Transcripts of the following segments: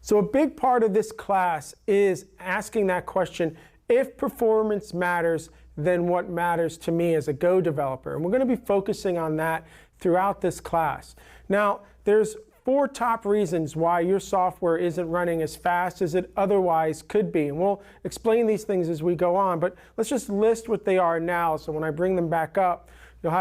So a big part of this class is asking that question, if performance matters, then what matters to me as a Go developer? And we're going to be focusing on that throughout this class. Now, there's 4 top reasons why your software isn't running as fast as it otherwise could be. And we'll explain these things as we go on, but let's just list what they are now, so when I bring them back up, you'll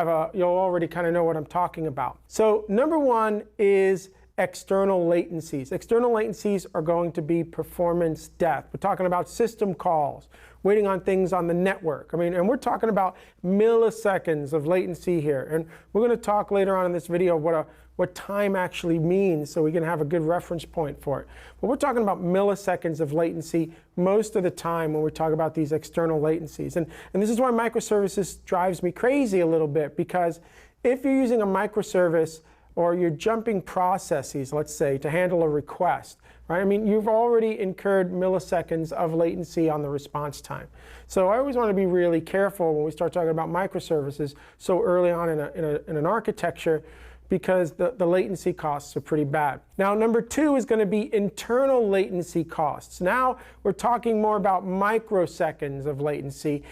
already kind of know what I'm talking about. So number 1 is external latencies. External latencies are going to be performance death. We're talking about system calls, waiting on things on the network. And we're talking about milliseconds of latency here. And we're going to talk later on in this video what time actually means, so we can have a good reference point for it. But we're talking about milliseconds of latency most of the time when we talk about these external latencies. And this is why microservices drives me crazy a little bit, because if you're using a microservice or you're jumping processes, let's say, to handle a request, right? You've already incurred milliseconds of latency on the response time. So I always want to be really careful when we start talking about microservices so early on in an architecture, because the latency costs are pretty bad. Now, number 2 is going to be internal latency costs. Now we're talking more about microseconds of latency.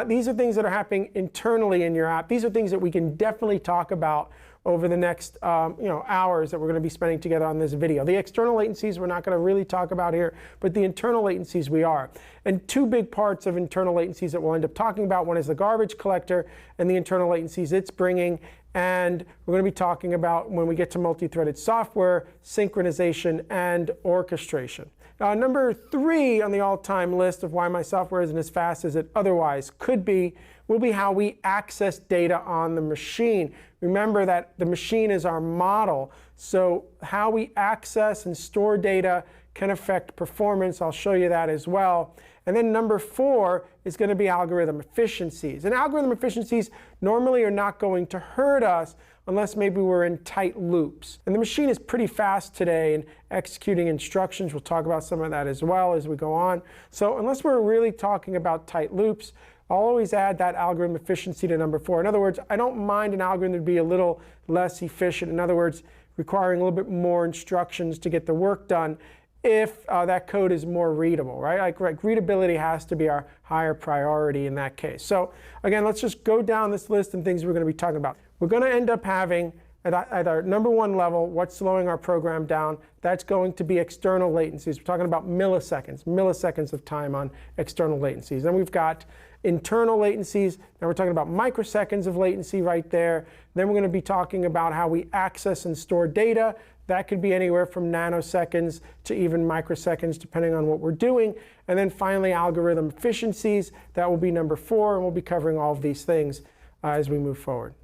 These are things that are happening internally in your app. These are things that we can definitely talk about over the next hours that we're going to be spending together on this video. The external latencies we're not going to really talk about here, but the internal latencies we are. And 2 big parts of internal latencies that we'll end up talking about. One is the garbage collector and the internal latencies it's bringing. And we're going to be talking about, when we get to multi-threaded software, synchronization and orchestration. Number 3 on the all-time list of why my software isn't as fast as it otherwise could be will be how we access data on the machine. Remember that the machine is our model, so how we access and store data can affect performance. I'll show you that as well. And then number 4 is going to be algorithm efficiencies. And algorithm efficiencies normally are not going to hurt us unless maybe we're in tight loops. And the machine is pretty fast today in executing instructions. We'll talk about some of that as well as we go on. So unless we're really talking about tight loops, I'll always add that algorithm efficiency to number 4. In other words, I don't mind an algorithm to be a little less efficient. In other words, requiring a little bit more instructions to get the work done if that code is more readable, right? Like readability has to be our higher priority in that case. So again, let's just go down this list and things we're going to be talking about. We're going to end up having at our number 1 level, what's slowing our program down, that's going to be external latencies. We're talking about milliseconds of time on external latencies. Then we've got internal latencies. Now we're talking about microseconds of latency right there. Then we're going to be talking about how we access and store data. That could be anywhere from nanoseconds to even microseconds, depending on what we're doing. And then finally, algorithm efficiencies. That will be number 4, and we'll be covering all of these things as we move forward.